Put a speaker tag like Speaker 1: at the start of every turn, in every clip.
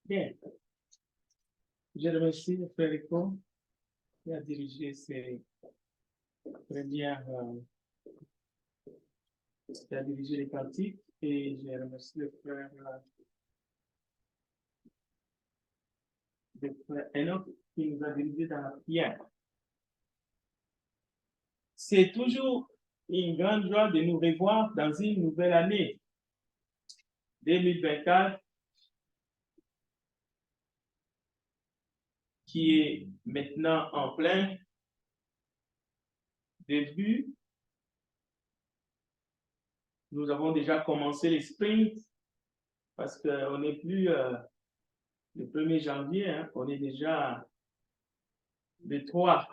Speaker 1: Bien. Je remercie Frédérico qui a dirigé ces premières, qui a dirigé les cantiques, et je remercie le frère Enoch qui nous a dirigé dans la prière. C'est toujours une grande joie de nous revoir dans une nouvelle année 2024 qui est maintenant en plein début. Nous avons déjà commencé les sprints parce qu'on n'est plus le 1er janvier, hein, on est déjà le 3.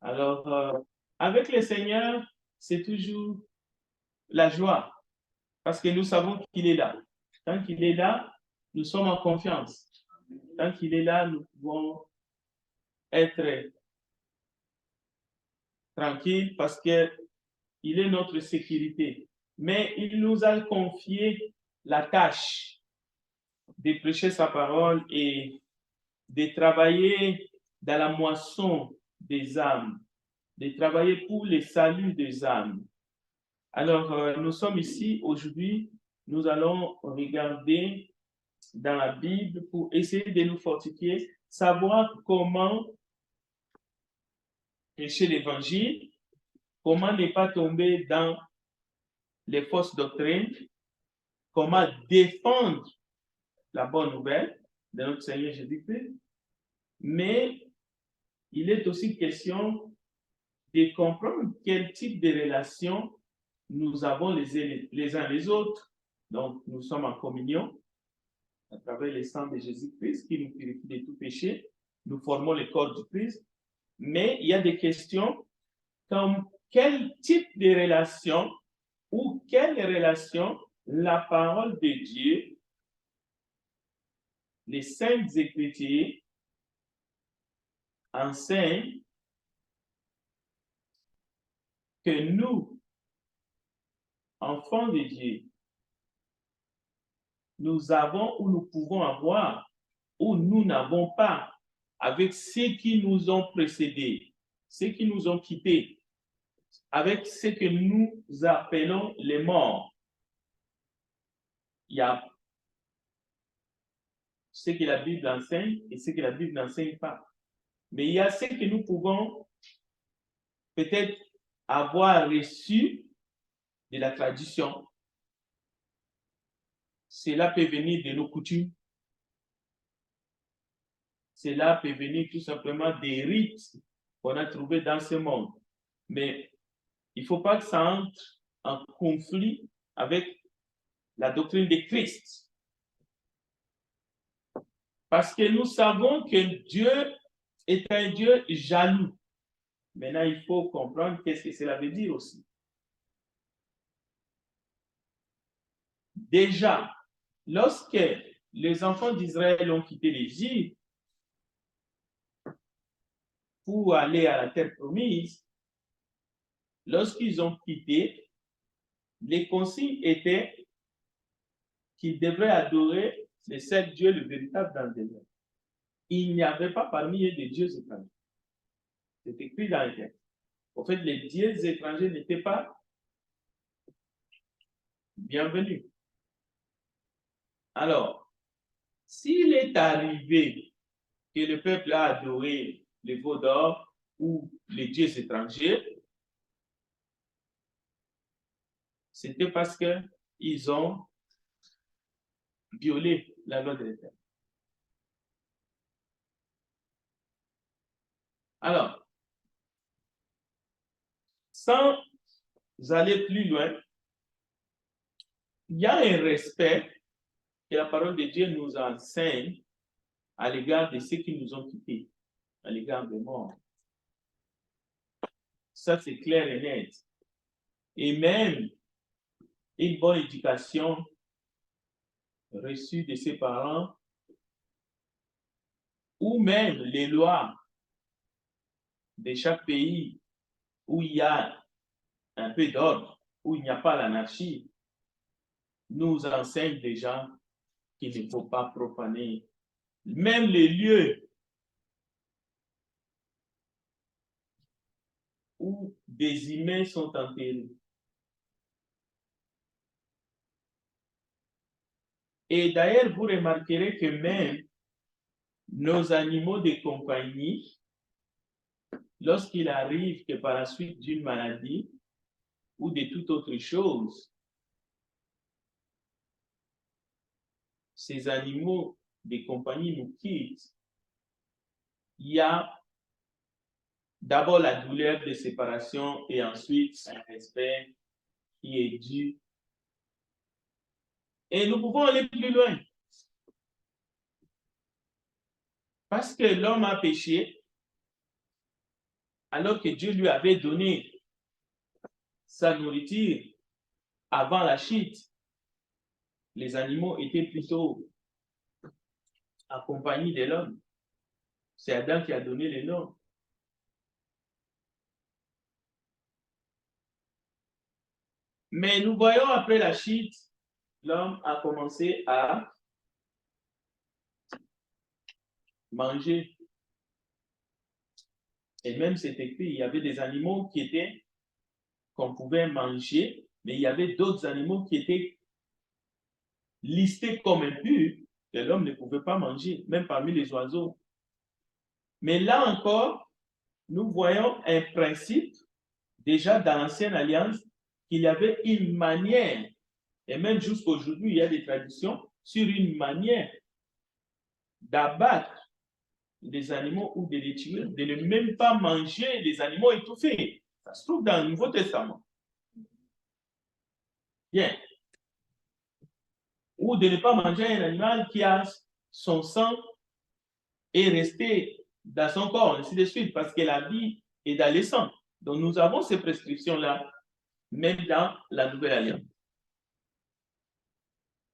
Speaker 1: Alors, avec le Seigneur, c'est toujours la joie parce que nous savons qu'il est là. Tant qu'il est là, nous sommes en confiance. Tant qu'il est là, nous pouvons être tranquilles parce qu'il est notre sécurité. Mais il nous a confié la tâche de prêcher sa parole et de travailler dans la moisson des âmes, de travailler pour le salut des âmes. Alors, nous sommes ici aujourd'hui, nous allons regarder dans la Bible pour essayer de nous fortifier, savoir comment prêcher l'évangile, comment ne pas tomber dans les fausses doctrines, comment défendre la bonne nouvelle de notre Seigneur Jésus-Christ, mais il est aussi question de comprendre quel type de relation nous avons les uns les autres. Donc, nous sommes en communion à travers le sang de Jésus-Christ qui nous purifie de tout péché. Nous formons le corps du Christ. Mais il y a des questions comme quel type de relation ou quelle relation la parole de Dieu, les saintes Écritures enseignent que nous, enfants de Dieu, nous avons ou nous pouvons avoir ou nous n'avons pas avec ceux qui nous ont précédés, ceux qui nous ont quittés, avec ce que nous appelons les morts. Il y a ce que la Bible enseigne et ce que la Bible n'enseigne pas. Mais il y a ce que nous pouvons peut-être avoir reçu de la tradition. Cela peut venir de nos coutumes. Cela peut venir tout simplement des rites qu'on a trouvés dans ce monde. Mais il ne faut pas que ça entre en conflit avec la doctrine de Christ. Parce que nous savons que Dieu est un Dieu jaloux. Maintenant, il faut comprendre qu'est-ce que cela veut dire aussi. Déjà, lorsque les enfants d'Israël ont quitté l'Égypte pour aller à la terre promise, lorsqu'ils ont quitté, les consignes étaient qu'ils devraient adorer le seul Dieu, le véritable dans le désert. Il n'y avait pas parmi eux des dieux étrangers. C'est écrit dans le texte. En fait, les dieux étrangers n'étaient pas bienvenus. Alors, s'il est arrivé que le peuple a adoré les veaux d'or ou les dieux étrangers, c'était parce qu'ils ont violé la loi de l'Éternel. Alors, sans aller plus loin, il y a un respect que la parole de Dieu nous enseigne à l'égard de ceux qui nous ont quittés, à l'égard des morts. Ça, c'est clair et net. Et même une bonne éducation reçue de ses parents, ou même les lois de chaque pays où il y a un peu d'ordre, où il n'y a pas l'anarchie, nous enseigne déjà qu'il ne faut pas profaner même les lieux où des humains sont enterrés. Et d'ailleurs, vous remarquerez que même nos animaux de compagnie, lorsqu'il arrive que par la suite d'une maladie ou de toute autre chose, ces animaux de compagnie nous quittent, il y a d'abord la douleur de séparation et ensuite un respect qui est dû. Et nous pouvons aller plus loin. Parce que l'homme a péché, alors que Dieu lui avait donné sa nourriture avant la chute, les animaux étaient plutôt accompagnés de l'homme. C'est Adam qui a donné les noms. Mais nous voyons après la chute, l'homme a commencé à manger. Et même c'est écrit, il y avait des animaux qu'on pouvait manger, mais il y avait d'autres animaux qui étaient listés comme impurs que l'homme ne pouvait pas manger, même parmi les oiseaux. Mais là encore, nous voyons un principe, déjà dans l'Ancienne Alliance, qu'il y avait une manière, et même jusqu'à aujourd'hui, il y a des traditions sur une manière d'abattre les animaux ou de les tuer, de ne même pas manger les animaux étouffés. Ça se trouve dans le Nouveau Testament. Bien. Ou de ne pas manger un animal qui a son sang est resté dans son corps, ainsi de suite, parce que la vie est dans le sang. Donc nous avons ces prescriptions-là, même dans la Nouvelle Alliance.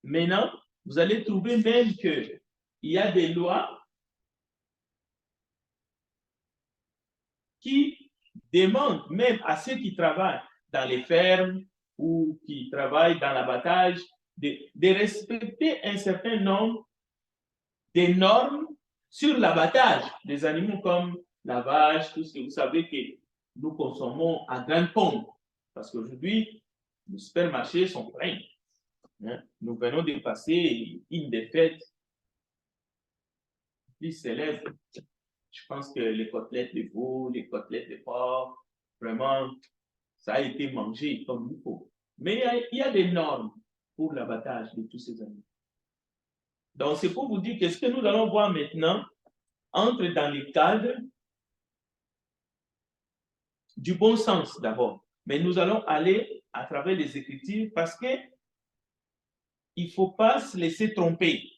Speaker 1: Maintenant, vous allez trouver même qu'il y a des lois qui demandent même à ceux qui travaillent dans les fermes ou qui travaillent dans l'abattage de respecter un certain nombre de normes sur l'abattage des animaux comme la vache, tout ce que vous savez que nous consommons à grande pompe. Parce qu'aujourd'hui, les supermarchés sont pleins. Nous venons de passer une des fêtes plus célèbres. Je pense que les côtelettes de veau, les côtelettes de porc, vraiment, ça a été mangé comme il faut. Mais il y a des normes pour l'abattage de tous ces animaux. Donc, c'est pour vous dire que ce que nous allons voir maintenant entre dans le cadre du bon sens d'abord. Mais nous allons aller à travers les Écritures parce que il ne faut pas se laisser tromper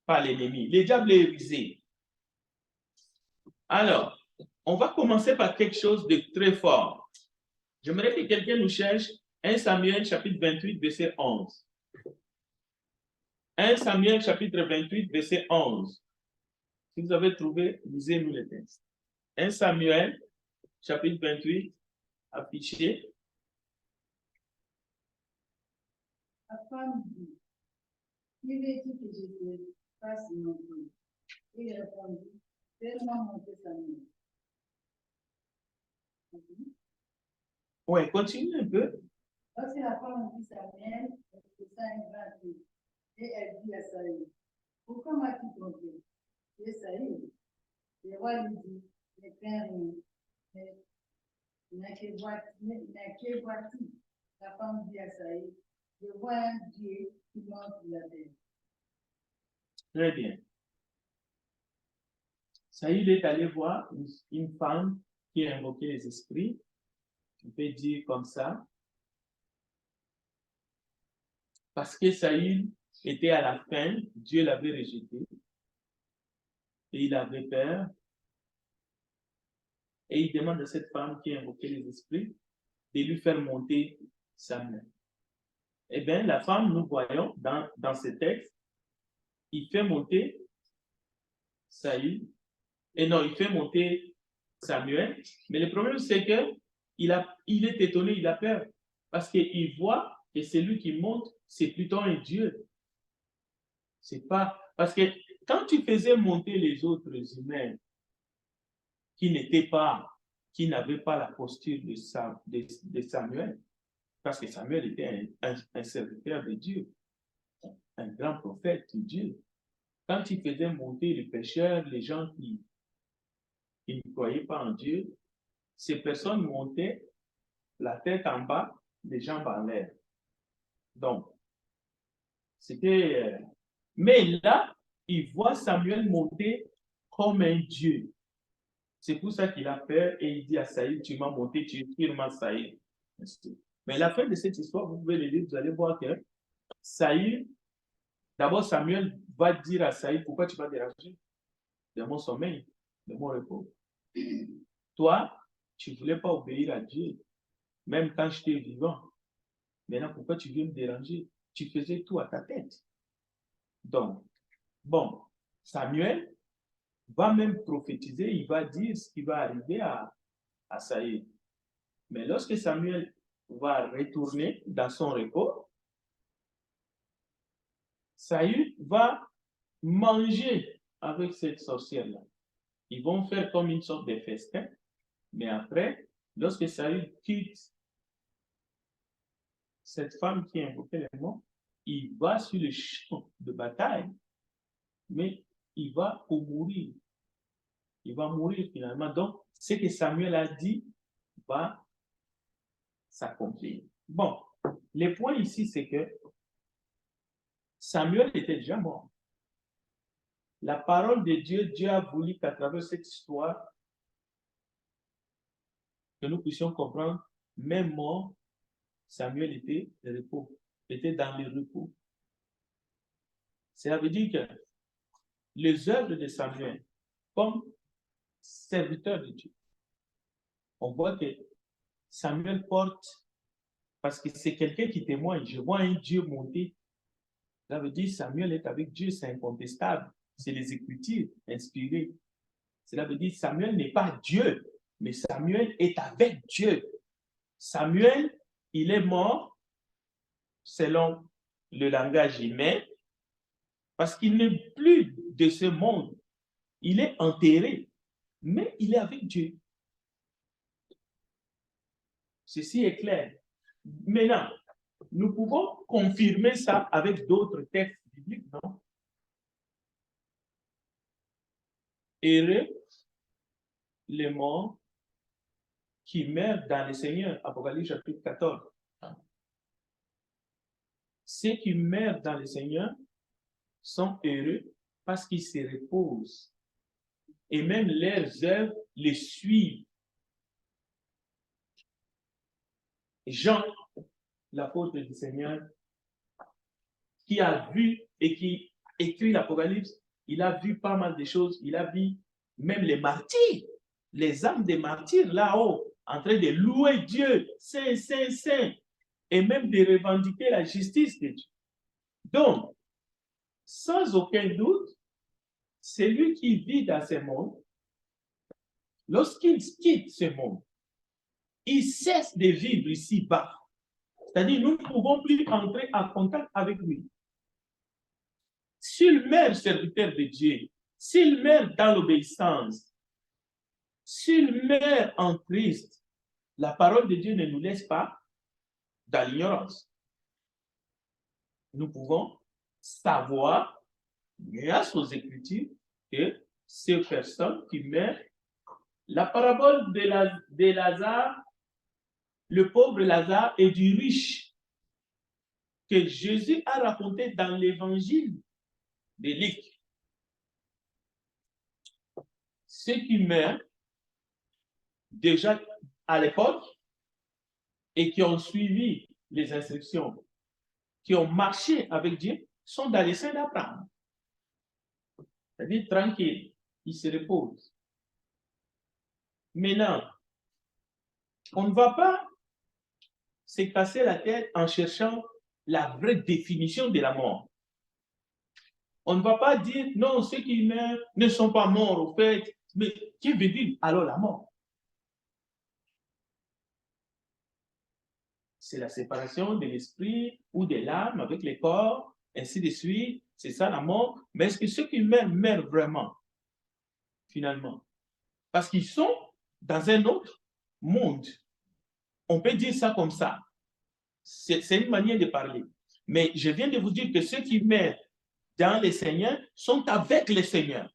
Speaker 1: par l'ennemi. Le diable est rusé. Alors, on va commencer par quelque chose de très fort. J'aimerais que quelqu'un nous cherche 1 Samuel chapitre 28, verset 11. 1 Samuel chapitre 28, verset 11. Si vous avez trouvé, lisez-nous le texte. 1 Samuel chapitre 28, affiché.
Speaker 2: La femme dit, qui veux-tu que je te fasse monter? Il répondit, fais-moi monter Samuel.
Speaker 1: Oui, continue un peu.
Speaker 2: Lorsque la femme dit Samuel, elle poussa un grand cri. Et elle dit à Saül, pourquoi m'as-tu trompé? Et Saül, le roi lui dit, ne crains rien. Mais que vois-tu? La femme dit à Saül, je vois un Dieu qui monte sur la terre.
Speaker 1: Très bien. Saül est allé voir une femme qui a invoqué les esprits. On peut dire comme ça. Parce que Saül était à la fin, Dieu l'avait rejeté. Et il avait peur. Et il demande à cette femme qui a invoqué les esprits de lui faire monter Samuel. Eh bien, la femme, nous voyons dans ce texte, il fait monter Saül. Et non, il fait monter Samuel. Mais le problème, c'est qu'il est étonné, il a peur. Parce qu'il voit Et celui qui monte, c'est plutôt un Dieu. C'est pas... Parce que quand tu faisais monter les autres humains qui n'étaient pas, qui n'avaient pas la posture de Samuel, parce que Samuel était un serviteur de Dieu, un grand prophète de Dieu. Quand tu faisais monter les pécheurs, les gens qui ne croyaient pas en Dieu, ces personnes montaient la tête en bas, les jambes en l'air. Donc, c'était... mais là, il voit Samuel monter comme un Dieu. C'est pour ça qu'il a peur et il dit à Saïd, tu m'as monté, tu es firement Saïd. Mais la fin de cette histoire, vous pouvez le lire, vous allez voir que Saïd, d'abord Samuel va dire à Saïd, pourquoi tu vas déranger de mon sommeil, de mon repos. Toi, tu ne voulais pas obéir à Dieu, même quand j'étais vivant. Maintenant, pourquoi tu viens me déranger? Tu faisais tout à ta tête. Donc, bon, Samuel va même prophétiser, il va dire ce qui va arriver à Saïd. Mais lorsque Samuel va retourner dans son repos, Saïd va manger avec cette sorcière-là. Ils vont faire comme une sorte de festin, mais après, lorsque Saïd quitte cette femme qui invoquait les mots, il va sur le champ de bataille, mais il va pour mourir. Il va mourir finalement. Donc, ce que Samuel a dit va s'accomplir. Bon, le point ici, c'est que Samuel était déjà mort. La parole de Dieu, Dieu a voulu qu'à travers cette histoire, que nous puissions comprendre, même mort, Samuel était de repos, était dans le repos. Ça veut dire que les œuvres de Samuel, comme serviteur de Dieu, on voit que Samuel porte, parce que c'est quelqu'un qui témoigne, je vois un Dieu monter. Ça veut dire Samuel est avec Dieu, c'est incontestable. C'est les Écritures inspirées. Cela veut dire Samuel n'est pas Dieu, mais Samuel est avec Dieu. Samuel, il est mort selon le langage humain parce qu'il n'est plus de ce monde. Il est enterré, mais il est avec Dieu. Ceci est clair. Maintenant, nous pouvons confirmer ça avec d'autres textes bibliques, non? Heureux les morts qui meurent dans le Seigneur, Apocalypse chapitre 14. Ceux qui meurent dans le Seigneur sont heureux parce qu'ils se reposent. Et même leurs œuvres les suivent. Jean, l'apôtre du Seigneur, qui a vu et qui écrit l'Apocalypse, il a vu pas mal de choses. Il a vu même les martyrs, les âmes des martyrs là-haut, en train de louer Dieu, saint, saint, saint, et même de revendiquer la justice de Dieu. Donc, sans aucun doute, celui qui vit dans ce monde, lorsqu'il quitte ce monde, il cesse de vivre ici-bas. C'est-à-dire, nous ne pouvons plus entrer en contact avec lui. S'il meurt serviteur de Dieu, s'il meurt dans l'obéissance, s'il meurt en Christ, la parole de Dieu ne nous laisse pas dans l'ignorance. Nous pouvons savoir, grâce aux Écritures, que ces personnes qui meurent, la parabole de Lazare, le pauvre Lazare et du riche, que Jésus a raconté dans l'évangile de Luc. Ceux qui meurent déjà à l'époque et qui ont suivi les instructions, qui ont marché avec Dieu, sont dans les seins d'Abraham. C'est-à-dire tranquille, ils se reposent. Maintenant, on ne va pas se casser la tête en cherchant la vraie définition de la mort. On ne va pas dire, non, ceux qui meurent ne sont pas morts au fait, mais qui veut dire alors la mort? c'est la séparation de l'esprit ou de l'âme avec le corps, ainsi de suite. C'est ça la mort. Mais est-ce que ceux qui meurent vraiment, finalement? Parce qu'ils sont dans un autre monde. On peut dire ça comme ça. C'est une manière de parler. Mais je viens de vous dire que ceux qui meurent dans le Seigneur sont avec le Seigneur.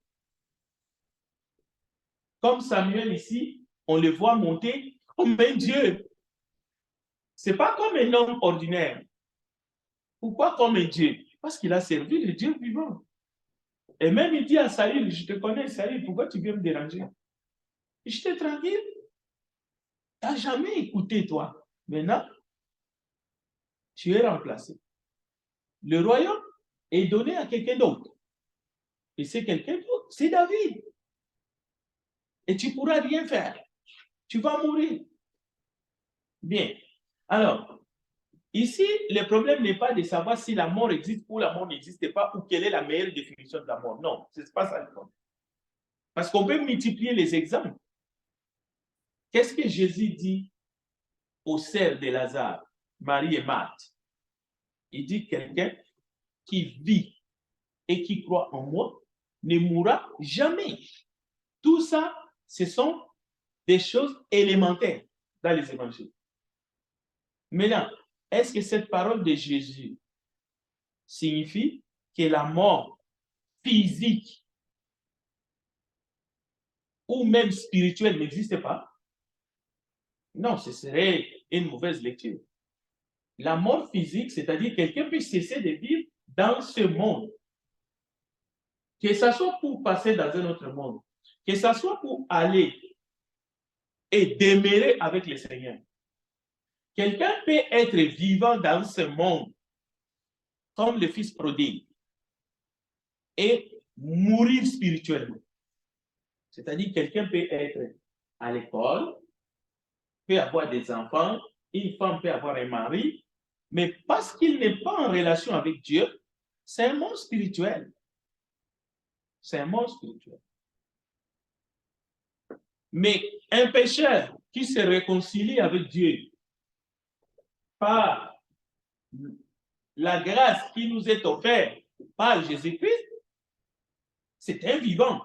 Speaker 1: Comme Samuel ici, on le voit monter comme un Dieu. Ce n'est pas comme un homme ordinaire. Pourquoi comme un Dieu? Parce qu'il a servi le Dieu vivant. Et même il dit à Saül, je te connais Saül, pourquoi tu viens me déranger? J'étais tranquille. Tu n'as jamais écouté toi. Maintenant, tu es remplacé. Le royaume est donné à quelqu'un d'autre. Et c'est quelqu'un d'autre, c'est David. Et tu ne pourras rien faire. Tu vas mourir. Bien. Alors, ici, le problème n'est pas de savoir si la mort existe ou la mort n'existe pas ou quelle est la meilleure définition de la mort. Non, ce n'est pas ça le problème. Parce qu'on peut multiplier les exemples. Qu'est-ce que Jésus dit aux sœurs de Lazare, Marie et Marthe? Il dit quelqu'un qui vit et qui croit en moi ne mourra jamais. Tout ça, ce sont des choses élémentaires dans les évangiles. Maintenant, est-ce que cette parole de Jésus signifie que la mort physique ou même spirituelle n'existe pas? Non, ce serait une mauvaise lecture. La mort physique, c'est-à-dire quelqu'un peut cesser de vivre dans ce monde. Que ce soit pour passer dans un autre monde, que ce soit pour aller et demeurer avec le Seigneur. Quelqu'un peut être vivant dans ce monde comme le fils prodigue et mourir spirituellement. C'est-à-dire quelqu'un peut être à l'école, peut avoir des enfants, une femme peut avoir un mari, mais parce qu'il n'est pas en relation avec Dieu, c'est un monde spirituel. C'est un monde spirituel. Mais un pécheur qui se réconcilie avec Dieu par la grâce qui nous est offerte par Jésus-Christ, c'est un vivant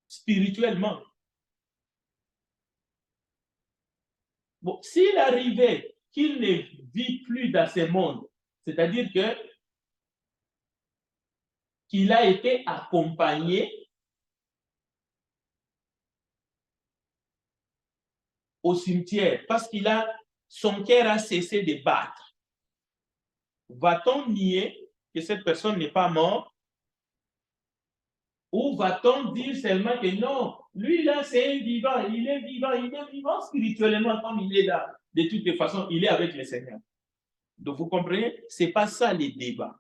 Speaker 1: spirituellement. Bon, s'il arrivait qu'il ne vit plus dans ce monde, c'est-à-dire qu'il a été accompagné au cimetière parce qu'il a son cœur a cessé de battre, va-t-on nier que cette personne n'est pas morte? Ou va-t-on dire seulement que non, lui là c'est un vivant, il est vivant spirituellement comme il est là. De toutes les façons, il est avec le Seigneur. Donc vous comprenez, ce n'est pas ça le débat.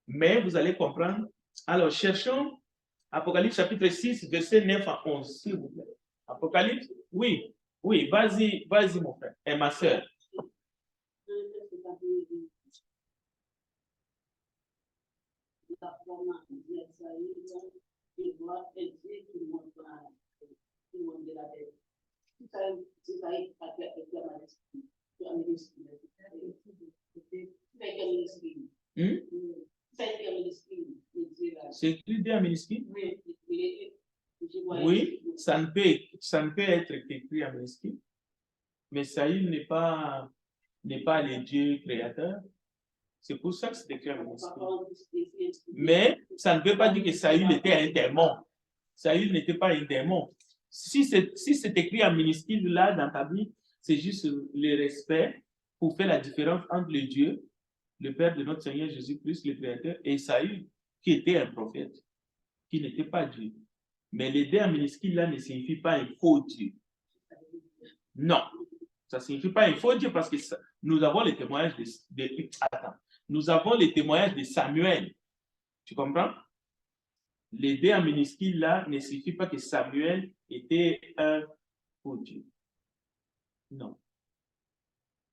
Speaker 1: Mais vous allez comprendre. Alors cherchons Apocalypse chapitre 6, verset 9 à 11, s'il vous plaît. Apocalypse, oui, vas-y mon frère et ma soeur. C'est écrit bien minuscule? Oui, ça ne peut être écrit en minuscule, mais Saül n'est pas le Dieu créateur. C'est pour ça que c'est écrit en minuscule. Mais ça ne veut pas dire que Saül était un démon. Saül n'était pas un démon. Si c'est écrit en minuscule là dans ta Bible, c'est juste le respect pour faire la différence entre le Dieu, le Père de notre Seigneur Jésus-Christ, le Créateur, et Saül, qui était un prophète, qui n'était pas Dieu. Mais les deux en minuscule là ne signifie pas un faux Dieu. Non, ça ne signifie pas un faux Dieu parce que nous avons les témoignages nous avons les témoignages de Samuel. Tu comprends? Les deux en minuscule là ne signifie pas que Samuel était un faux Dieu. Non.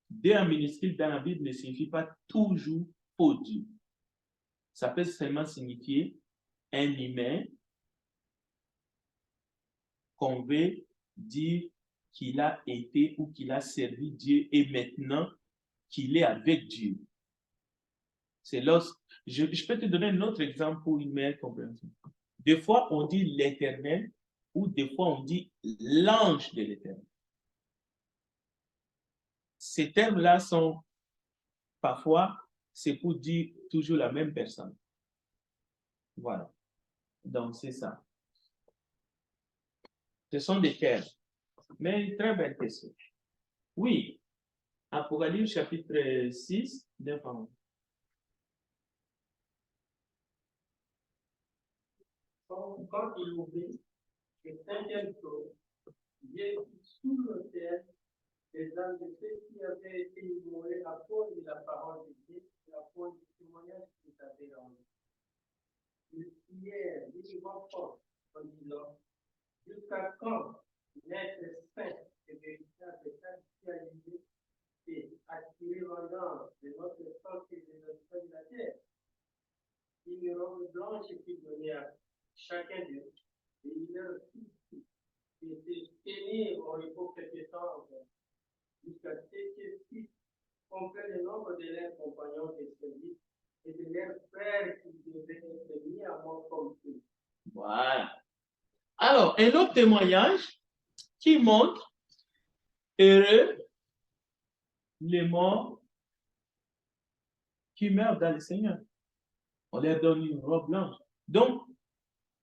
Speaker 1: Deux en minuscule dans la Bible ne signifie pas toujours faux Dieu. Ça peut seulement signifier un humain qu'on veut dire qu'il a été ou qu'il a servi Dieu et maintenant qu'il est avec Dieu. C'est lorsque... Je peux te donner un autre exemple pour une meilleure compréhension. Des fois, on dit l'Éternel ou des fois, on dit l'ange de l'Éternel. Ces termes-là sont parfois, c'est pour dire toujours la même personne. Voilà. Donc, c'est ça. Ce sont des termes. Mais une très belle question. Oui. Apocalypse chapitre 6, 9 à 11.
Speaker 3: Quand il ouvrit le cinquième trône, j'ai vu sous le ciel les âmes de ceux qui avaient été immolés à cause de la parole de Dieu et à cause du témoignage qu'ils avaient rendu. Ils prièrent d'une voix forte en disant, jusqu'à quand l'être saint et véritable est actualisé et attirer vengeance de notre sang et de notre de la terre? Une robe blanche fut donnée à chacun d'eux, et il leur fit de tenir au repos quelque temps jusqu'à ce que fût complet le nombre de leurs compagnons de service et de leurs frères qui devaient être mis à mort comme eux.
Speaker 1: Voilà. Alors, un autre témoignage qui montre heureux les morts qui meurent dans le Seigneur. On leur donne une robe blanche. Donc,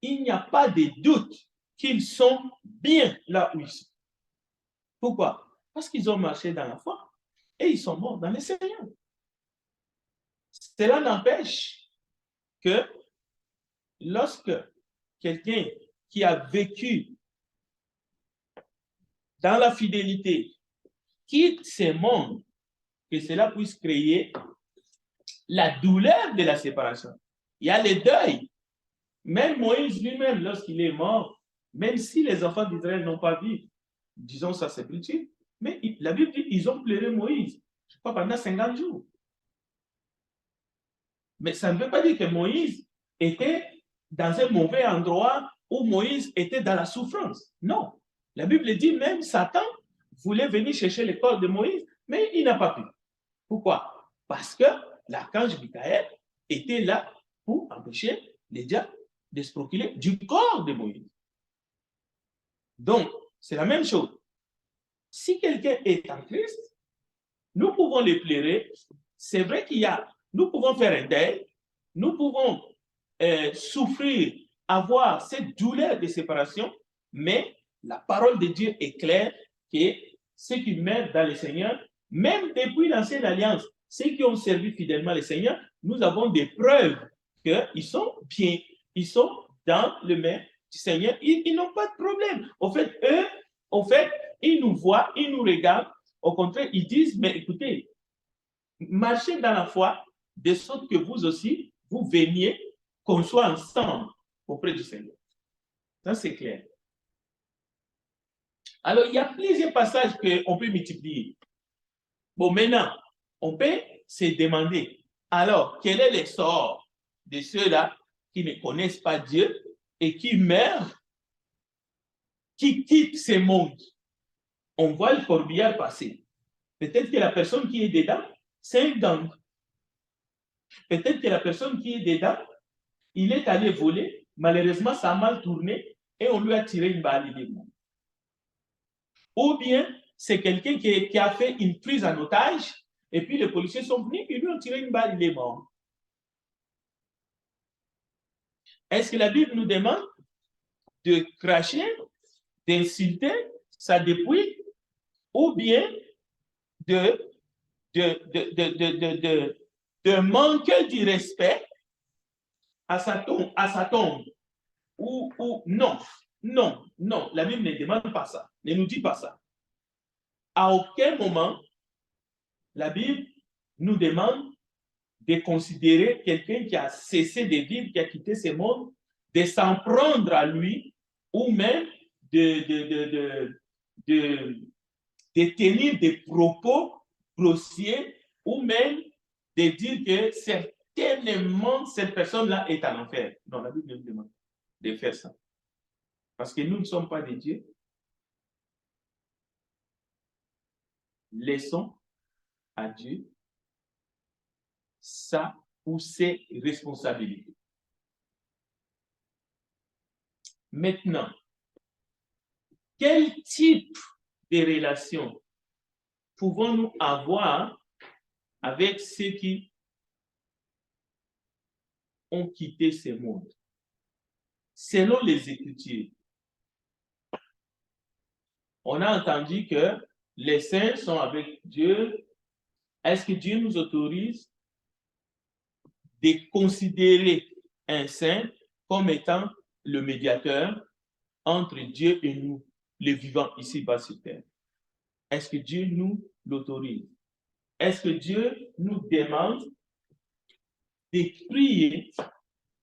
Speaker 1: il n'y a pas de doute qu'ils sont bien là où ils sont. Pourquoi? Parce qu'ils ont marché dans la foi et ils sont morts dans le Seigneur. Cela n'empêche que lorsque quelqu'un qui a vécu dans la fidélité quitte ce monde, que cela puisse créer la douleur de la séparation. Il y a le deuil. Même Moïse lui-même, lorsqu'il est mort, même si les enfants d'Israël n'ont pas vu, disons sa sépulture, mais la Bible dit qu'ils ont pleuré Moïse, je crois, pendant 50 jours. Mais ça ne veut pas dire que Moïse était dans un mauvais endroit où Moïse était dans la souffrance. Non. La Bible dit même Satan voulait venir chercher le corps de Moïse, mais il n'a pas pu. Pourquoi? Parce que l'archange Michael était là pour empêcher les diables de se procurer du corps de Moïse. Donc, c'est la même chose. Si quelqu'un est en Christ, nous pouvons le pleurer. C'est vrai nous pouvons faire un deuil, nous pouvons souffrir, avoir cette douleur de séparation, mais la parole de Dieu est claire que ceux qui meurent dans le Seigneur, même depuis l'ancienne alliance, ceux qui ont servi fidèlement le Seigneur, nous avons des preuves qu'ils sont bien, ils sont dans le main du Seigneur, ils n'ont pas de problème. En fait, eux, ils nous voient, ils nous regardent, au contraire, ils disent, mais écoutez, marchez dans la foi, de sorte que vous aussi, vous veniez, qu'on soit ensemble auprès du Seigneur. Ça, c'est clair. Alors, il y a plusieurs passages qu'on peut multiplier. Bon, maintenant, on peut se demander, alors, quel est le sort de ceux-là qui ne connaissent pas Dieu et qui meurent, qui quittent ce monde? On voit le corbillard passer. Peut-être que la personne qui est dedans, c'est un gang. Peut-être que la personne qui est dedans, il est allé voler, malheureusement, ça a mal tourné et on lui a tiré une balle, il est mort. Ou bien, c'est quelqu'un qui a fait une prise en otage et puis les policiers sont venus et lui ont tiré une balle, il est mort. Est-ce que la Bible nous demande de cracher, d'insulter sa dépouille ou bien de manquer du respect à sa tombe, ou non, la Bible ne demande pas ça, ne nous dit pas ça. À aucun moment, la Bible nous demande de considérer quelqu'un qui a cessé de vivre, qui a quitté ce monde, de s'en prendre à lui, ou même de tenir des propos grossiers, ou même de dire que certainement cette personne-là est en enfer. Non, la Bible nous demande de faire ça. Parce que nous ne sommes pas des dieux. laissons à Dieu sa ou ses responsabilités. Maintenant, quel type de relation pouvons-nous avoir avec ceux qui ont quitté ce monde? Selon les Écritures, on a entendu que les saints sont avec Dieu. Est-ce que Dieu nous autorise de considérer un saint comme étant le médiateur entre Dieu et nous, les vivants ici-bas sur terre? Est-ce que Dieu nous l'autorise? Est-ce que Dieu nous demande de prier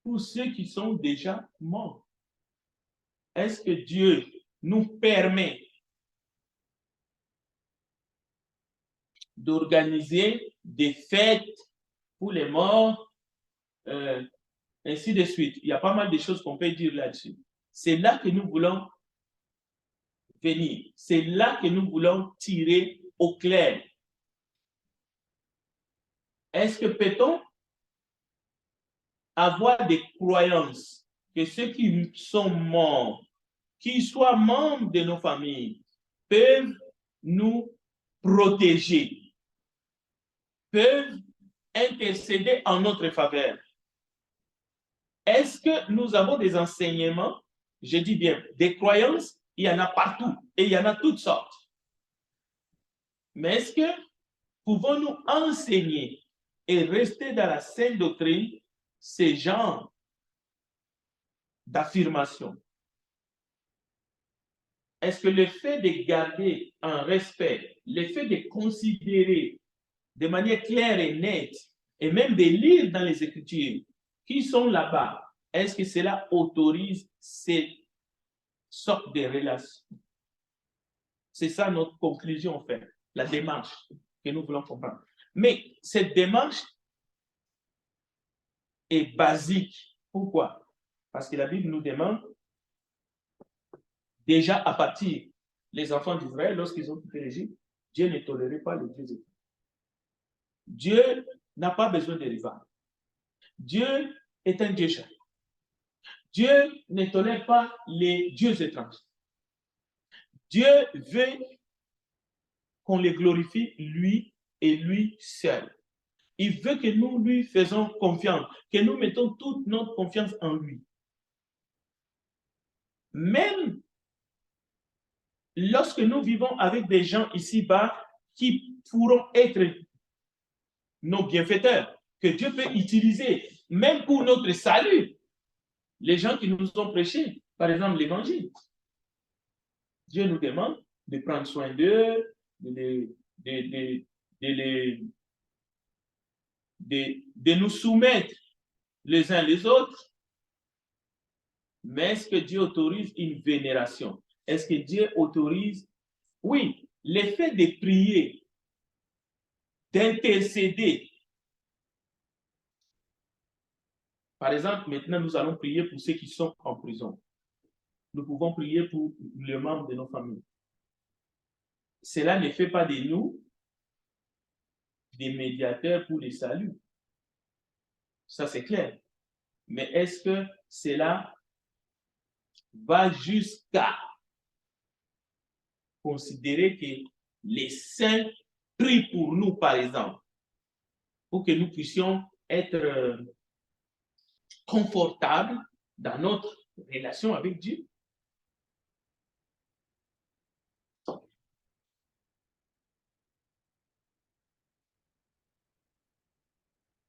Speaker 1: pour ceux qui sont déjà morts? Est-ce que Dieu nous permet d'organiser des fêtes pour les morts, ainsi de suite? Il y a pas mal de choses qu'on peut dire là-dessus. C'est là que nous voulons venir. C'est là que nous voulons tirer au clair. Est-ce que peut-on avoir des croyances que ceux qui sont morts, qu'ils soient membres de nos familles, peuvent nous protéger, peuvent intercéder en notre faveur? Est-ce que nous avons des enseignements, je dis bien, des croyances? Il y en a partout et il y en a toutes sortes. Mais est-ce que pouvons-nous enseigner et rester dans la saine doctrine ces genres d'affirmation? Est-ce que le fait de garder un respect, le fait de considérer de manière claire et nette, et même de lire dans les Écritures qui sont là-bas, est-ce que cela autorise ces sortes de relations? C'est ça notre conclusion, en fait, la démarche que nous voulons comprendre. Mais cette démarche est basique. Pourquoi? Parce que la Bible nous demande, déjà à partir des enfants d'Israël, lorsqu'ils ont quitté l'Égypte, Dieu ne tolérait pas les dieux étrangers. Dieu n'a pas besoin de rivales. Dieu est un Dieu chrétien. Dieu ne tolère pas les dieux étrangers. Dieu veut qu'on le glorifie lui et lui seul. Il veut que nous lui faisons confiance, que nous mettons toute notre confiance en lui. Même lorsque nous vivons avec des gens ici-bas qui pourront être nos bienfaiteurs, que Dieu peut utiliser, même pour notre salut, les gens qui nous ont prêché, par exemple l'évangile. Dieu nous demande de prendre soin d'eux, de nous soumettre les uns les autres. Mais est-ce que Dieu autorise une vénération? Est-ce que Dieu autorise? Oui, l'effet de prier, d'intercéder. Par exemple, maintenant, nous allons prier pour ceux qui sont en prison. Nous pouvons prier pour les membres de nos familles. Cela ne fait pas de nous des médiateurs pour le salut. Ça, c'est clair. Mais est-ce que cela va jusqu'à considérer que les saints prient pour nous, par exemple, pour que nous puissions être confortables dans notre relation avec Dieu?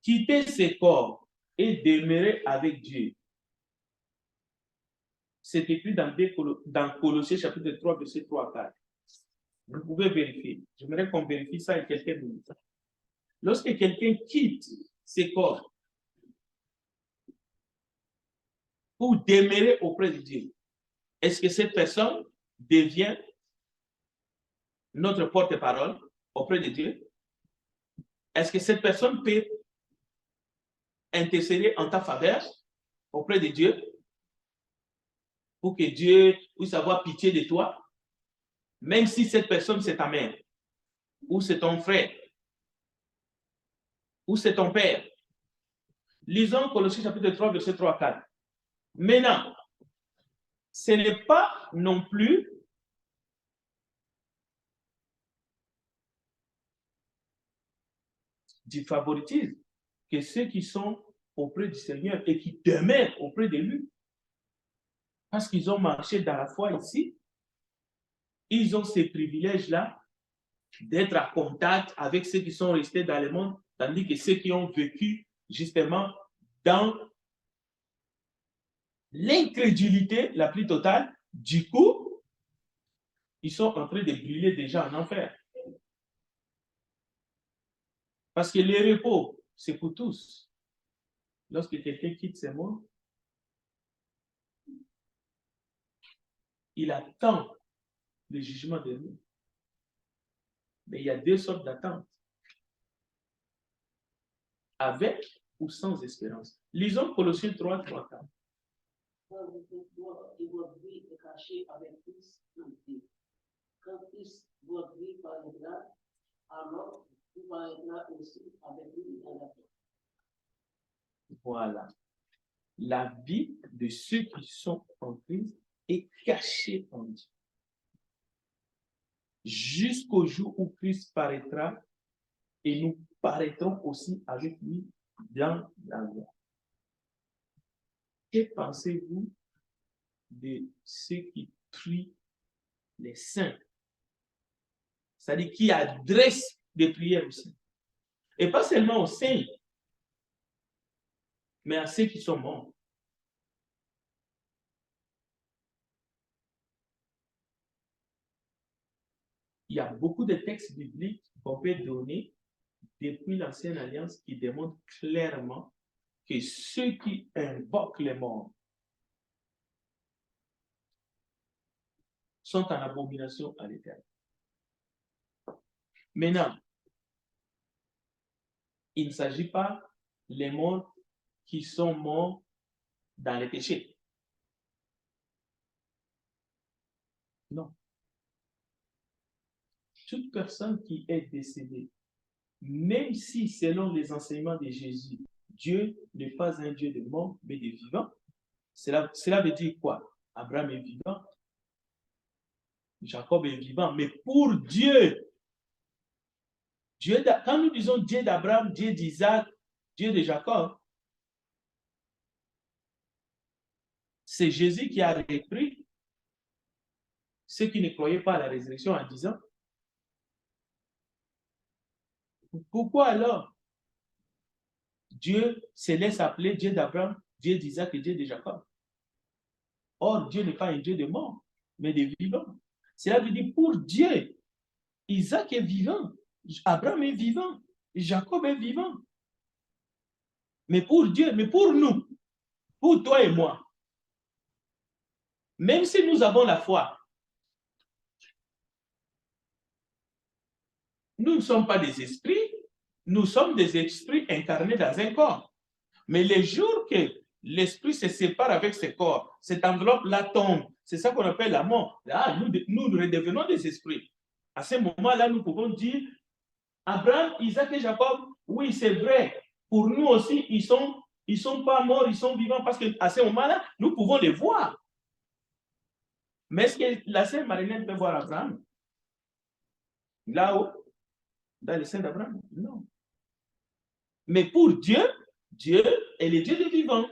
Speaker 1: Quitter ce corps et demeurer avec Dieu. C'est écrit dans Colossiens chapitre 3, verset 3 à 4. Vous pouvez vérifier. J'aimerais qu'on vérifie ça en quelques minutes. Lorsque quelqu'un quitte ce corps pour demeurer auprès de Dieu, est-ce que cette personne devient notre porte-parole auprès de Dieu? Est-ce que cette personne peut intercéder en ta faveur auprès de Dieu pour que Dieu puisse avoir pitié de toi, même si cette personne c'est ta mère, ou c'est ton frère, ou c'est ton père. Lisons Colossiens chapitre 3, verset 3 à 4. Maintenant, ce n'est pas non plus du favoritisme que ceux qui sont auprès du Seigneur et qui demeurent auprès de lui. Parce qu'ils ont marché dans la foi ici, ils ont ces privilèges-là d'être en contact avec ceux qui sont restés dans le monde, tandis que ceux qui ont vécu justement dans l'incrédulité la plus totale, du coup, ils sont en train de brûler déjà en enfer. Parce que le repos, c'est pour tous. Lorsque quelqu'un quitte ce monde, il attend le jugement de Dieu. Mais il y a deux sortes d'attentes. Avec ou sans espérance. Lisons Colossiens 3, 3, 4.
Speaker 4: Et votre vie est cachée avec Christ en Dieu. Quand Christ, votre vie paraîtra, alors vous paraîtra aussi avec lui dans la vie.
Speaker 1: Voilà. La vie de ceux qui sont en Christ est cachée en Dieu. Jusqu'au jour où Christ paraîtra et nous paraîtrons aussi avec lui dans la gloire. Que pensez-vous de ceux qui prient les saints? C'est-à-dire qui adressent des prières aux saints. Et pas seulement aux saints, mais à ceux qui sont morts. Il y a beaucoup de textes bibliques qu'on peut donner depuis l'Ancienne Alliance qui démontrent clairement que ceux qui invoquent les morts sont en abomination à l'Éternel. Maintenant, il ne s'agit pas des morts qui sont morts dans les péchés. Non. Toute personne qui est décédée, même si selon les enseignements de Jésus, Dieu n'est pas un Dieu de mort, mais de vivants, cela veut dire quoi? Abraham est vivant, Jacob est vivant, mais pour Dieu, quand nous disons Dieu d'Abraham, Dieu d'Isaac, Dieu de Jacob, c'est Jésus qui a repris ceux qui ne croyaient pas à la résurrection en disant, pourquoi alors Dieu se laisse appeler Dieu d'Abraham, Dieu d'Isaac et Dieu de Jacob? Or, Dieu n'est pas un Dieu de mort, mais de vivant. Cela veut dire pour Dieu, Isaac est vivant, Abraham est vivant, Jacob est vivant. Mais pour Dieu, mais pour nous, pour toi et moi, même si nous avons la foi, nous ne sommes pas des esprits, nous sommes des esprits incarnés dans un corps. Mais les jours que l'esprit se sépare avec ce corps, cette enveloppe-là tombe. C'est ça qu'on appelle la mort. Là, nous redevenons des esprits. À ce moment-là, nous pouvons dire, Abraham, Isaac et Jacob, oui, c'est vrai. Pour nous aussi, ils sont pas morts, ils sont vivants parce qu'à ce moment-là, nous pouvons les voir. Mais est-ce que la sœur Marilène peut voir Abraham? Là-haut, dans le sein d'Abraham? Non. Mais pour Dieu, Dieu est le Dieu des vivants.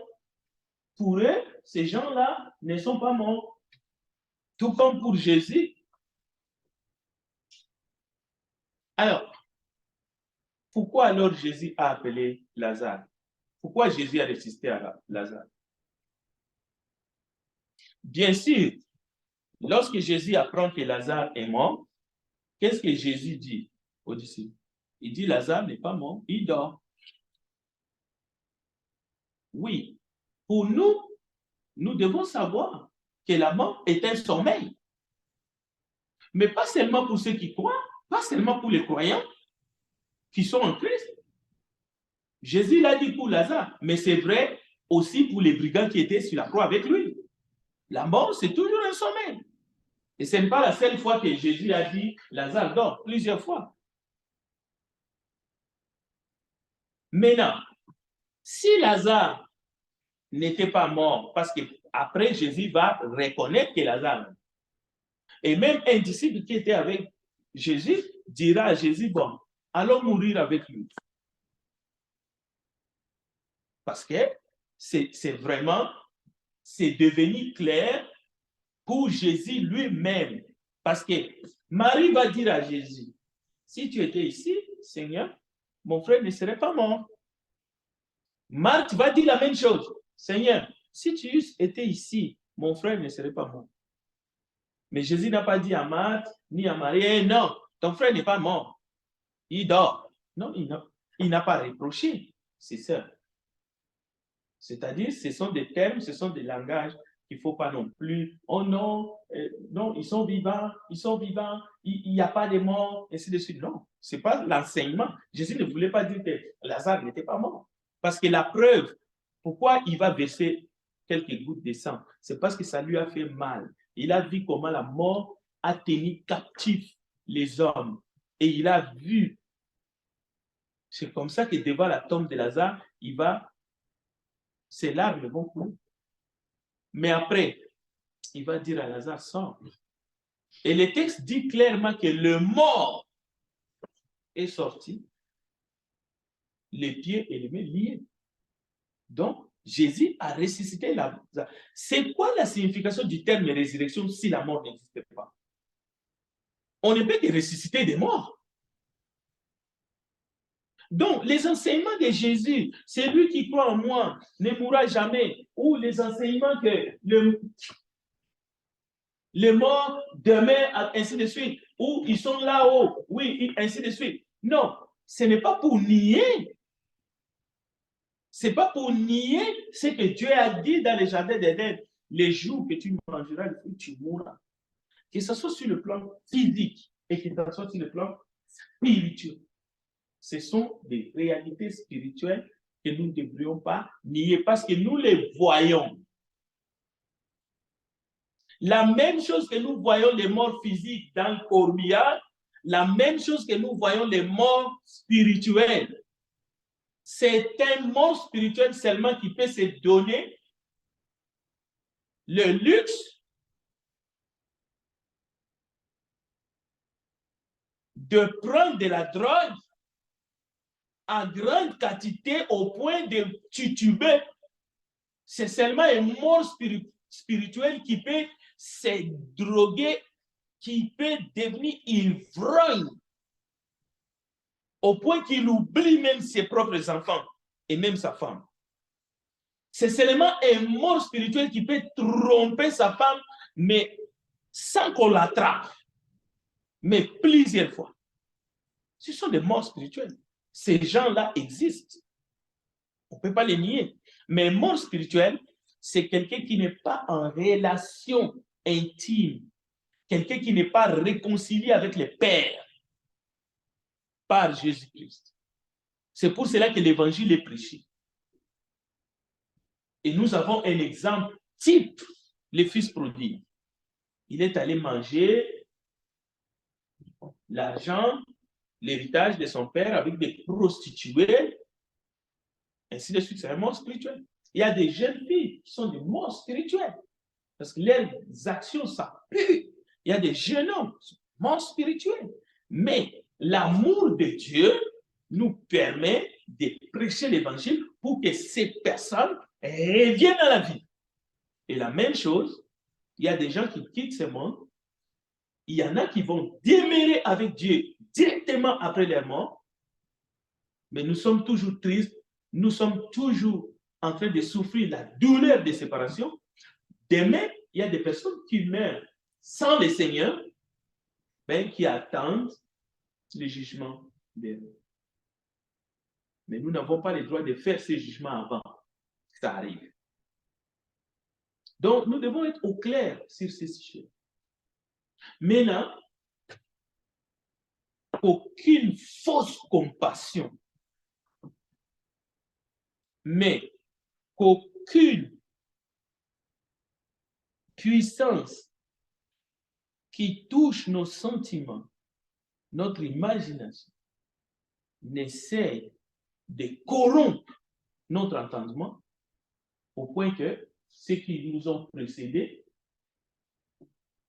Speaker 1: Pour eux, ces gens-là ne sont pas morts. Tout comme pour Jésus. Alors, pourquoi alors Jésus a appelé Lazare? Pourquoi Jésus a résisté à Lazare? Bien sûr, lorsque Jésus apprend que Lazare est mort, qu'est-ce que Jésus dit aux disciples? Il dit, Lazare n'est pas mort, il dort. Oui, pour nous, nous devons savoir que la mort est un sommeil. Mais pas seulement pour ceux qui croient, pas seulement pour les croyants qui sont en Christ. Jésus l'a dit pour Lazare, mais c'est vrai aussi pour les brigands qui étaient sur la croix avec lui. La mort, c'est toujours un sommeil. Et ce n'est pas la seule fois que Jésus a dit Lazare dort, plusieurs fois. Maintenant, si Lazare n'était pas mort, parce qu'après Jésus va reconnaître que Lazare est mort. Et même un disciple qui était avec Jésus dira à Jésus, bon, allons mourir avec lui. Parce que c'est vraiment, c'est devenu clair pour Jésus lui-même. Parce que Marie va dire à Jésus, si tu étais ici, Seigneur, mon frère ne serait pas mort. Marthe va dire la même chose. Seigneur, si tu eusses été ici, mon frère ne serait pas mort. Mais Jésus n'a pas dit à Marthe ni à Marie, non, ton frère n'est pas mort. Il dort. Non, il n'a pas reproché ses sœurs. C'est-à-dire, ce sont des termes, ce sont des langages qu'il ne faut pas non plus. Oh non, non, ils sont vivants, il n'y a pas de mort, et ainsi de suite. Non, ce n'est pas l'enseignement. Jésus ne voulait pas dire que Lazare n'était pas mort. Parce que la preuve, pourquoi il va verser quelques gouttes de sang, c'est parce que ça lui a fait mal. Il a vu comment la mort a tenu captif les hommes. Et il a vu. C'est comme ça que devant la tombe de Lazare, ses larmes vont couler. Mais après, il va dire à Lazare, sors. Et le texte dit clairement que le mort est sorti, les pieds et les mains liés. Donc, Jésus a ressuscité Lazare. C'est quoi la signification du terme résurrection si la mort n'existait pas? On ne peut que ressusciter des morts. Donc, les enseignements de Jésus, celui qui croit en moi ne mourra jamais, ou les enseignements que les morts demain, ainsi de suite, ou ils sont là-haut, oui, ainsi de suite. Non, ce n'est pas pour nier. Ce n'est pas pour nier ce que Dieu a dit dans le jardin d'Éden. Les jours que tu mangeras le fruit, tu mourras. Que ce soit sur le plan physique et que ce soit sur le plan spirituel. Ce sont des réalités spirituelles que nous ne devrions pas nier parce que nous les voyons. La même chose que nous voyons les morts physiques dans le corbillard, la même chose que nous voyons les morts spirituels. C'est un mort spirituel seulement qui peut se donner le luxe de prendre de la drogue en grande quantité au point de tituber. C'est seulement un mort spirituel qui peut se droguer, qui peut devenir ivrogne au point qu'il oublie même ses propres enfants et même sa femme. C'est seulement un mort spirituel qui peut tromper sa femme, mais sans qu'on l'attrape, mais plusieurs fois. Ce sont des morts spirituels. Ces gens-là existent. On ne peut pas les nier. Mais mort spirituel, c'est quelqu'un qui n'est pas en relation intime, quelqu'un qui n'est pas réconcilié avec le Père par Jésus-Christ. C'est pour cela que l'évangile est prêché. Et nous avons un exemple type, le fils prodigue. Il est allé manger l'argent, l'héritage de son père avec des prostituées, ainsi de suite. C'est un mort spirituel. Il y a des jeunes filles qui sont des morts spirituels parce que leurs actions, ça pue. Il y a des jeunes hommes qui sont morts spirituels. Mais l'amour de Dieu nous permet de prêcher l'évangile pour que ces personnes reviennent à la vie. Et la même chose, il y a des gens qui quittent ce monde. Il y en a qui vont demeurer avec Dieu directement après leur mort. Mais nous sommes toujours tristes. Nous sommes toujours en train de souffrir la douleur de séparation. Demain, il y a des personnes qui meurent sans le Seigneur, mais qui attendent le jugement de Dieu. Mais nous n'avons pas le droit de faire ces jugements avant que ça arrive. Donc, nous devons être au clair sur ces sujets. Maintenant, aucune fausse compassion, mais qu'aucune puissance qui touche nos sentiments, notre imagination, n'essaie de corrompre notre entendement au point que ceux qui nous ont précédés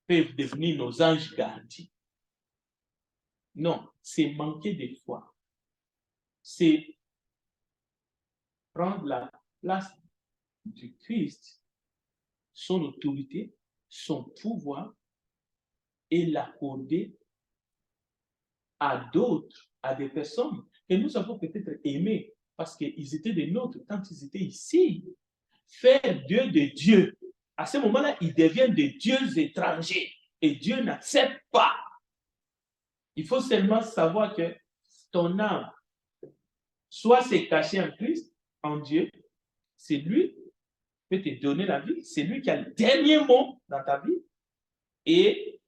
Speaker 1: peuvent devenir nos anges gardiens. Non, c'est manquer de foi. C'est prendre la place du Christ, son autorité, son pouvoir, et l'accorder à d'autres, à des personnes que nous avons peut-être aimées parce qu'ils étaient des nôtres quand ils étaient ici. Faire Dieu de Dieu. À ce moment-là, ils deviennent des dieux étrangers et Dieu n'accepte pas. Il faut seulement savoir que ton âme, soit c'est caché en Christ, en Dieu, c'est lui qui peut te donner la vie, c'est lui qui a le dernier mot dans ta vie, et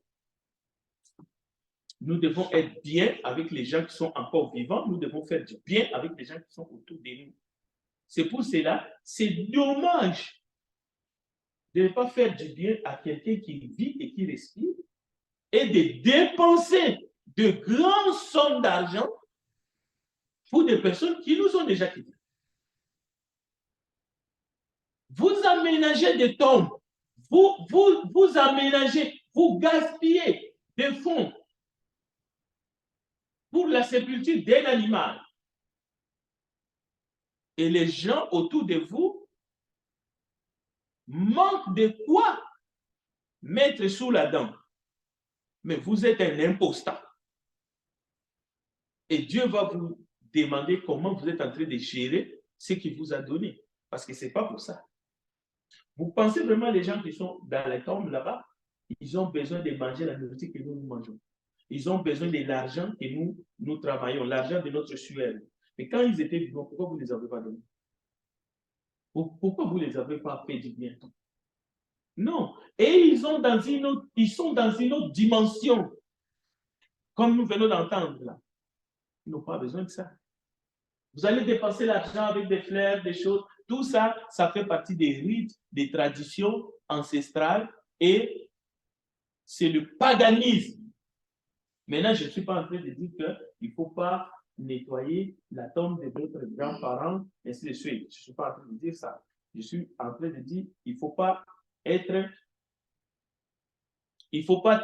Speaker 1: nous devons être bien avec les gens qui sont encore vivants, nous devons faire du bien avec les gens qui sont autour de nous. C'est pour cela, c'est dommage de ne pas faire du bien à quelqu'un qui vit et qui respire et de dépenser de grandes sommes d'argent pour des personnes qui nous ont déjà quittés. Vous aménagez des tombes, vous aménagez, vous gaspillez des fonds pour la sépulture d'un animal. Et les gens autour de vous manquent de quoi mettre sous la dent. Mais vous êtes un imposteur. Et Dieu va vous demander comment vous êtes en train de gérer ce qu'il vous a donné. Parce que ce n'est pas pour ça. Vous pensez vraiment les gens qui sont dans les tombes là-bas, ils ont besoin de manger la nourriture que nous mangeons. Ils ont besoin de l'argent que nous travaillons, l'argent de notre sueur. Mais quand ils étaient vivants, pourquoi vous ne les avez pas donnés? Pourquoi vous ne les avez pas fait du bien? Non. Et ils sont dans une autre dimension. Comme nous venons d'entendre là. Ils n'ont pas besoin de ça. Vous allez dépenser l'argent avec des fleurs, des choses. Tout ça, ça fait partie des rites, des traditions ancestrales et c'est le paganisme. Maintenant, je ne suis pas en train de dire qu'il ne faut pas nettoyer la tombe de votre grands-parents, ainsi de suite. Je ne suis pas en train de dire ça. Je suis en train de dire qu'il ne faut pas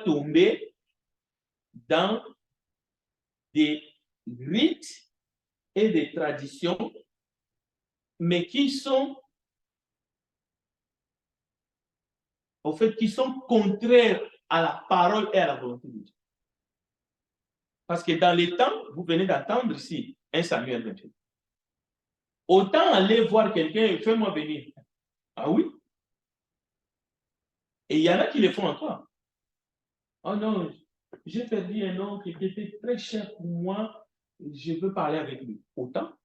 Speaker 1: tomber dans des rites et des traditions, mais qui sont, en fait, qui sont contraires à la parole et à la volonté de Dieu. Parce que dans les temps, vous venez d'entendre ici, 1 Samuel 28. Autant aller voir quelqu'un et fais-moi venir. Ah oui? Et il y en a qui le font encore. Oh non, j'ai perdu un oncle qui était très cher pour moi, je veux parler avec lui. Autant.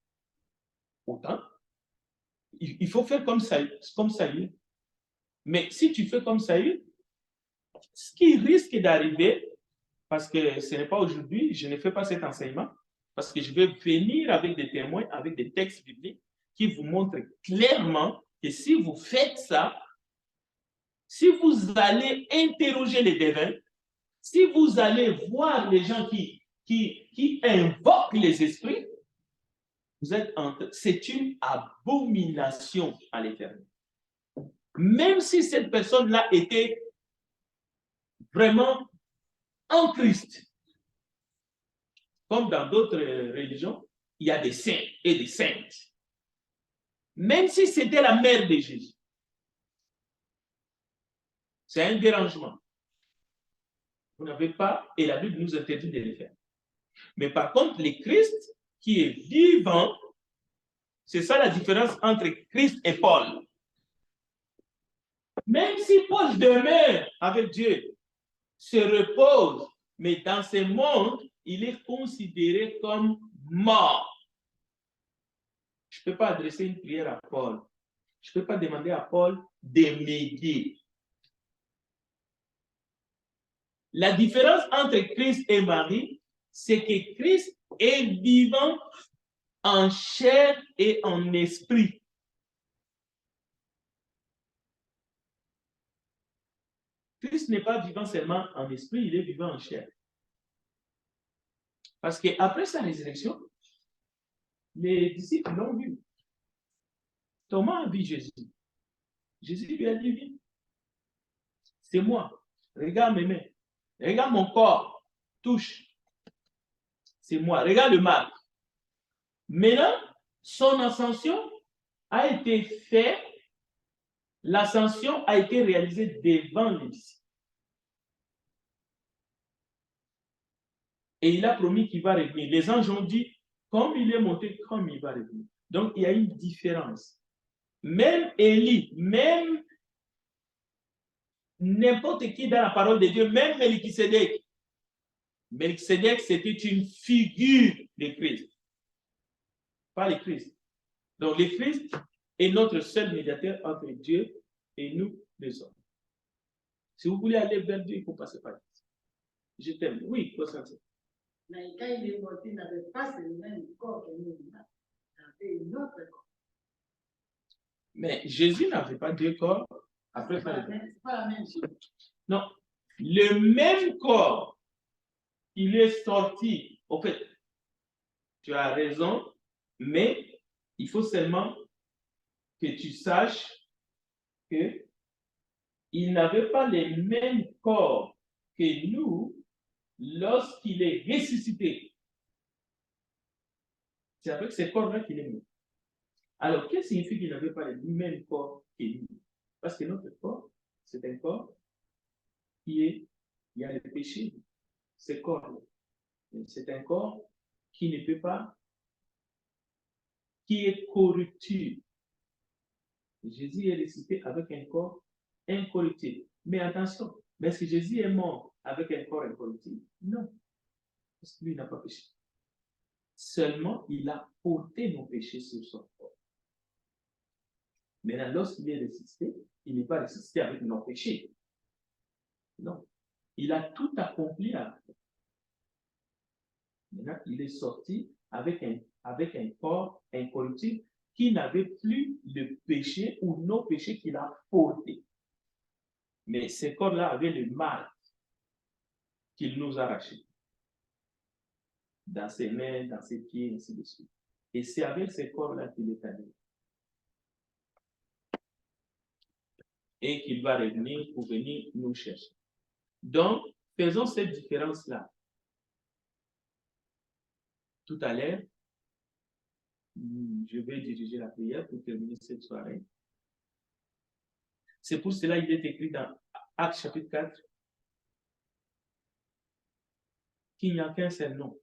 Speaker 1: Il faut faire comme Saül. Mais si tu fais comme Saül, ce qui risque d'arriver, parce que ce n'est pas aujourd'hui, je ne fais pas cet enseignement, parce que je vais venir avec des témoins, avec des textes bibliques qui vous montrent clairement que si vous faites ça, si vous allez interroger les devins, si vous allez voir les gens qui invoquent les esprits, c'est une abomination à l'Éternel. Même si cette personne-là était vraiment en Christ, comme dans d'autres religions, il y a des saints et des saintes. Même si c'était la mère de Jésus, c'est un dérangement. Vous n'avez pas, et la Bible nous interdit de le faire. Mais par contre, le Christ qui est vivant, c'est ça la différence entre Christ et Paul. Même si Paul demeure avec Dieu, se repose, mais dans ce monde, il est considéré comme mort. Je ne peux pas adresser une prière à Paul. Je ne peux pas demander à Paul de m'aider. La différence entre Christ et Marie, c'est que Christ est vivant en chair et en esprit. Christ n'est pas vivant seulement en esprit, il est vivant en chair. Parce qu'après sa résurrection, les disciples l'ont vu. Thomas a vu Jésus. Jésus lui a dit, viens, c'est moi. Regarde mes mains. Regarde mon corps. Touche. C'est moi. Regarde le marque. Maintenant, son ascension a été faite. L'ascension a été réalisée devant les disciples. Et il a promis qu'il va revenir. Les anges ont dit, comme il est monté, comme il va revenir. Donc, il y a une différence. Même Élie, même n'importe qui dans la parole de Dieu, même Melchisédek. Melchisédek, c'était une figure de Christ. Pas le Christ. Donc, le Christ est notre seul médiateur entre Dieu et nous, les hommes. Si vous voulez aller vers Dieu, il faut passer par ici. Je t'aime. Oui, quoi ça?
Speaker 2: Mais quand il est monté, il n'avait pas le même corps que nous. Il avait une autre corps.
Speaker 1: Mais Jésus n'avait pas deux corps. Après,
Speaker 2: c'est pas la même chose.
Speaker 1: Non. Le même corps, il est sorti. En fait, tu as raison, mais il faut seulement que tu saches que il n'avait pas les mêmes corps que nous lorsqu'il est ressuscité. C'est avec ces corps-là qu'il est mort. Alors, qu'est-ce qui signifie qu'il n'avait pas les mêmes corps que nous? Parce que notre corps, c'est un corps il y a le péché, ce corps-là. C'est un corps qui ne peut pas, qui est corruptible. Jésus est ressuscité avec un corps incorruptible. Mais attention, est-ce que Jésus est mort avec un corps incorruptible? Non, parce que lui n'a pas péché. Seulement, il a porté nos péchés sur son corps. Maintenant, lorsqu'il est ressuscité, il n'est pas ressuscité avec nos péchés. Non, il a tout accompli avec. Maintenant, il est sorti avec un corps incorruptible qui n'avait plus le péché ou nos péchés qu'il a portés. Mais ce corps-là avait le mal qu'il nous a arraché. Dans ses mains, dans ses pieds, ainsi de suite. Et c'est avec ce corps-là qu'il est allé. Et qu'il va revenir pour venir nous chercher. Donc, faisons cette différence-là. Tout à l'heure, je vais diriger la prière pour terminer cette soirée. C'est pour cela qu'il est écrit dans Actes chapitre 4 qu'il n'y a qu'un seul nom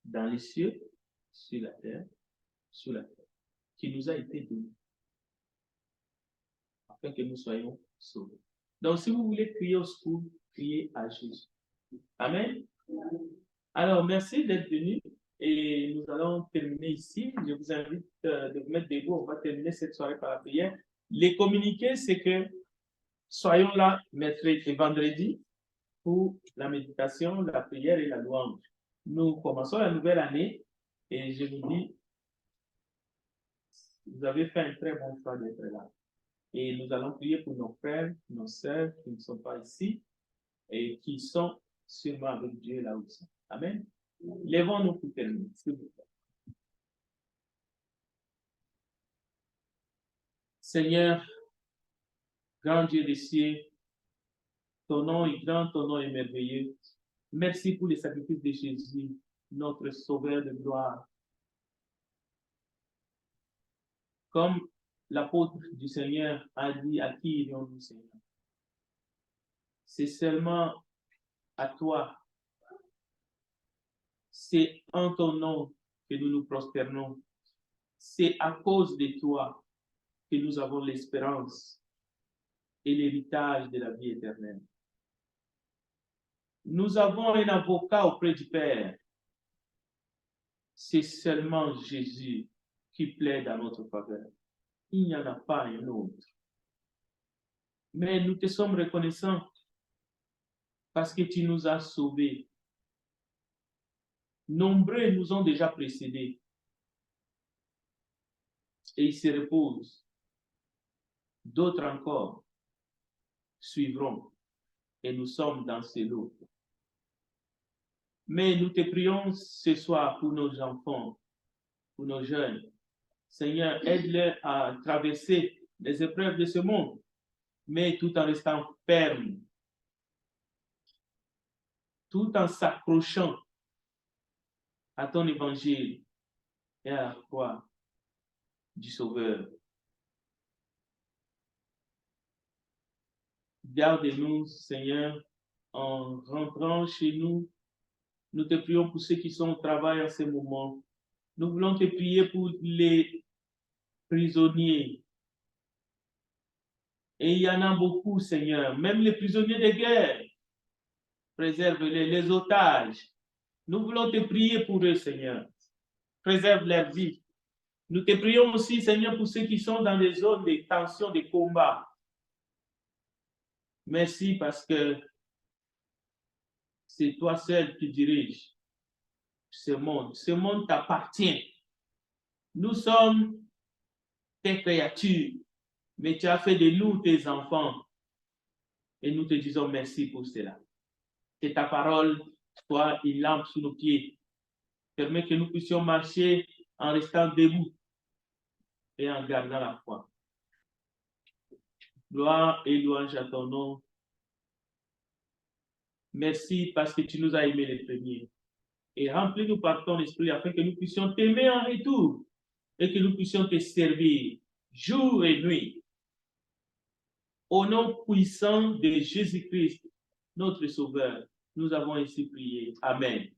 Speaker 1: dans les cieux, sur la terre, qui nous a été donné afin que nous soyons sauvés. Donc, si vous voulez crier au secours, criez à Jésus. Amen. Alors, merci d'être venu et nous allons terminer ici. Je vous invite de vous mettre debout. On va terminer cette soirée par la prière. Les communiqués, c'est que soyons là mercredi et vendredi pour la méditation, la prière et la louange. Nous commençons la nouvelle année et je vous dis, vous avez fait un très bon choix d'être là. Et nous allons prier pour nos frères, nos sœurs qui ne sont pas ici et qui sont sûrement avec Dieu là où ils sont. Amen. Lèvons-nous pour terminer, s'il vous plaît. Seigneur, grand Dieu des cieux, ton nom est grand, ton nom est merveilleux. Merci pour les sacrifices de Jésus, notre Sauveur de gloire. Comme l'apôtre du Seigneur a dit, à qui irions-nous, Seigneur? C'est seulement à toi. C'est en ton nom que nous nous prosternons. C'est à cause de toi que nous avons l'espérance et l'héritage de la vie éternelle. Nous avons un avocat auprès du Père. C'est seulement Jésus qui plaide à notre faveur. Il n'y en a pas un autre. Mais nous te sommes reconnaissants parce que tu nous as sauvés. Nombreux nous ont déjà précédés. Et ils se reposent. D'autres encore suivront. Et nous sommes dans ce lot. Mais nous te prions ce soir pour nos enfants, pour nos jeunes. Seigneur, aide-les à traverser les épreuves de ce monde, mais tout en restant ferme, tout en s'accrochant à ton évangile et à la croix du Sauveur. Garde-nous, Seigneur, en rentrant chez nous. Nous te prions pour ceux qui sont au travail en ce moment. Nous voulons te prier pour les prisonniers. Et il y en a beaucoup, Seigneur, même les prisonniers de guerre. Préserve-les, les otages. Nous voulons te prier pour eux, Seigneur. Préserve leur vie. Nous te prions aussi, Seigneur, pour ceux qui sont dans des zones de tension, de combat. Merci parce que c'est toi seul qui diriges ce monde. Ce monde t'appartient. Nous sommes tes créatures, mais tu as fait de nous tes enfants. Et nous te disons merci pour cela. Que ta parole soit une lampe sous nos pieds. Permets que nous puissions marcher en restant debout et en gardant la foi. Gloire et louange à ton nom. Merci parce que tu nous as aimés les premiers. Et remplis-nous par ton esprit afin que nous puissions t'aimer en retour et que nous puissions te servir jour et nuit. Au nom puissant de Jésus-Christ, notre Sauveur, nous avons ainsi prié. Amen.